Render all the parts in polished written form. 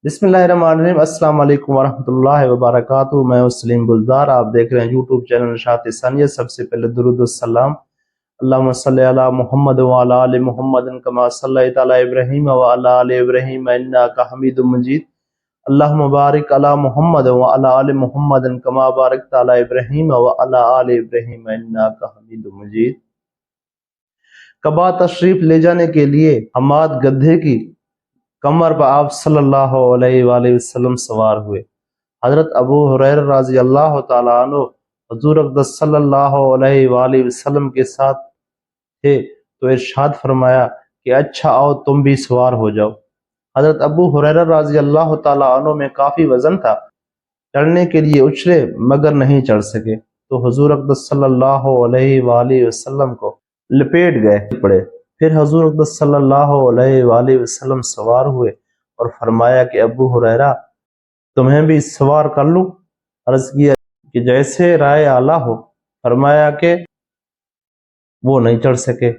बिस्मिल्लाहिर्रहमानिर्रहीम। अस्सलाम वालेकुम वरहमतुल्लाहि वबरकातुहू। मैं मुस्लिम गुलजार, आप देख रहे हैं यूट्यूब चैनल निशात इसानियत। सबसे पहले दुरूद व सलाम अल्लाहुम्मा सल्ली अला मुहम्मद व अला आलि मुहम्मद कमा सल्लैता अला इब्राहीम व अला आलि इब्राहीम इन्नका हमीदुम मजीद। अल्लाहुम्मा बारिक अला मुहम्मद व अला आलि मुहम्मद कमा बारकता अला इब्राहीम व अला आलि इब्राहीम इन्नका हमीदुम मजीद। कबा तशरीफ ले जाने के लिए हमाद गधे की कमर पर आप सल्लल्लाहु अलैहि वसल्लम सवार हुए। हजरत अबू हुरैरा रज़ी अल्लाह तआला अन्हु हुजूर अक़दस सल्लल्लाहु अलैहि वसल्लम के साथ थे तो इरशाद फरमाया कि अच्छा आओ तुम भी सवार हो जाओ। हजरत अबू हुरैरा रज़ी अल्लाह तआला अन्हु में काफ़ी वजन था, चढ़ने के लिए उछले मगर नहीं चढ़ सके, तो हुजूर अक़दस सल्लल्लाहु अलैहि वसल्लम को लपेट गए पड़े। फिर हुजूर अक़दस सल्लल्लाहु अलैहि वसल्लम सवार हुए और फरमाया कि अबू हुरैरा तुम्हें भी सवार कर लूं। अर्ज किया कि जैसे राय आला हो। फरमाया कि वो नहीं चढ़ सके,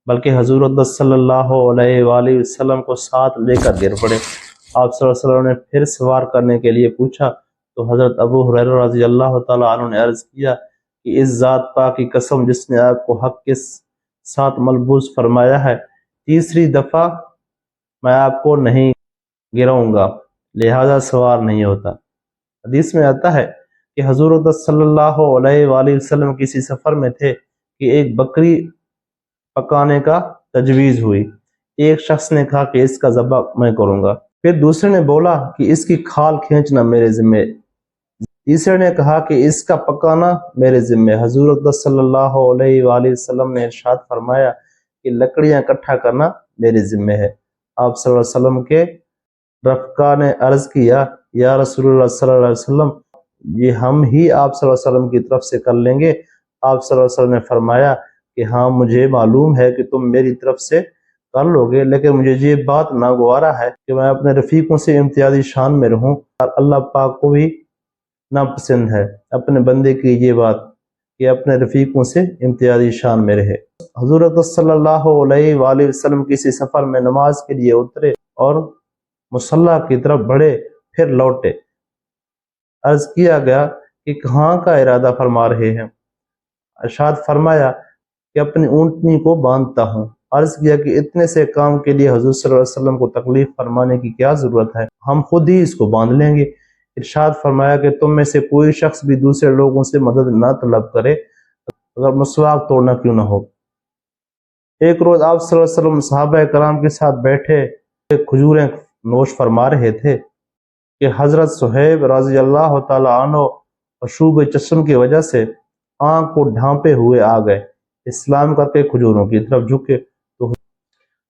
बल्कि हुजूर अक़दस सल्लल्लाहु अलैहि वसल्लम को साथ लेकर गिर पड़े। आप सल्लल्लाहु अलैहि वसल्लम ने फिर सवार करने के लिए पूछा तो हजरत अबू हुरैरा रज़ी अल्लाह तआला अन्हु ने अर्ज किया कि इस जात पाक की कसम जिसने आपको हक के साथ मलबूस फरमाया है, तीसरी दफा मैं आपको नहीं गिराऊंगा, लिहाजा सवार नहीं होता। हदीस में आता है कि हुजूर सल्लल्लाहु अलैहि वसल्लम किसी सफर में थे कि एक बकरी पकाने का तजवीज हुई। एक शख्स ने कहा कि इसका ज़बह मैं करूंगा, फिर दूसरे ने बोला कि इसकी खाल खींचना मेरे जिम्मे, तीसरे ने कहा कि इसका पकाना मेरे जिम्मे। हुजूर सल्लल्लाहु अलैहि वसल्लम ने इरशाद फरमाया कि लकड़ियां इकट्ठा करना मेरे जिम्मे है। आप सल्लल्लाहु अलैहि वसल्लम के रफ़का ने अर्ज किया, या रसूलुल्लाह सल्लल्लाहु अलैहि वसल्लम, ये हम ही आप सल्लल्लाहु अलैहि वसल्लम की तरफ से कर लेंगे। आप सल्लल्लाहु अलैहि वसल्लम ने फरमाया कि हाँ, मुझे मालूम है कि तुम मेरी तरफ से कर लोगे, लेकिन मुझे ये बात नागवारा है कि मैं अपने रफीकों से इम्तियाजी शान में रहूं, और अल्लाह पाक को भी नापसंद है अपने बंदे की ये बात कि अपने रफीकों से इम्तियाजी शान में रहे। हुजूर सल्लल्लाहु अलैहि वसल्लम किसी सफर में नमाज के लिए उतरे और मुसल्ला की तरफ बढ़े, फिर लौटे। अर्ज किया गया कि कहाँ का इरादा फरमा रहे हैं। इरशाद फरमाया कि अपनी ऊँटनी को बांधता हूँ। अर्ज किया कि इतने से काम के लिए हुजूर सल्लल्लाहु अलैहि वसल्लम को तकलीफ फरमाने की क्या जरूरत है, हम खुद ही इसको बांध लेंगे। इरशाद फरमाया कि तुम में से कोई शख्स भी दूसरे लोगों से मदद ना तलब करे, अगर मसवाक तोड़ना क्यों ना हो। एक रोज आप सल्लल्लाहु अलैहि वसल्लम सहाबा कराम के साथ बैठे खजूरें नोश फरमा रहे थे कि हजरत सुहैब रज़ी अल्लाह तआला अन्हु अशूब चश्म की वजह से आंख को ढांपे हुए आ गए। इस्लाम करके खजूरों की तरफ झुके तो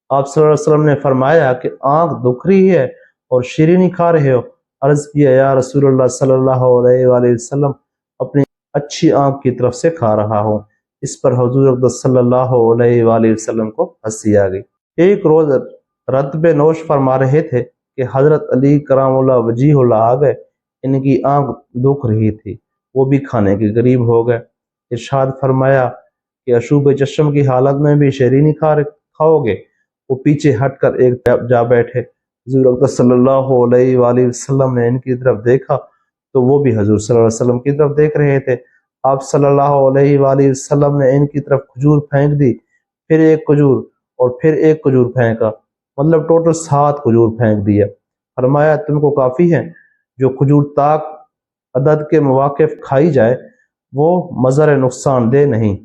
आप सल्लल्लाहु अलैहि वसल्लम ने फरमाया कि आंख दुख रही है और शीरीनी खा रहे हो। अर्ज किया, या रसूलुल्लाह सल्लल्लाहु अलैहि वसल्लम, अपनी अच्छी आंख की तरफ से खा रहा हूँ। इस पर हुजूर सल्लल्लाहु अलैहि वसल्लम को हंसी आ गई। एक रोज रत्बे नोश फरमा रहे थे कि हजरत अली करामुल्लाह वजीहुल्लाह आ गए। इनकी आंख दुख रही थी, वो भी खाने के करीब हो गए। इरशाद फरमाया कि अशूब चश्म की हालत में भी शरीनी खाओगे। वो पीछे हटकर एक जा बैठे। हुजूर सल्लल्लाहु अलैहि वसल्लम ने इनकी तरफ देखा तो वो भी हुजूर सल्लल्लाहु अलैहि वसल्लम की तरफ देख रहे थे। आप सल्लल्लाहु अलैहि वसल्लम ने इनकी तरफ खजूर फेंक दी, फिर एक खजूर और फिर एक खजूर फेंका, मतलब टोटल 7 खजूर फेंक दिया। फरमाया तुमको काफ़ी है, जो खजूर ताक अदद के मुवाकिफ खाई जाए वो मज़र नुकसान दे नहीं।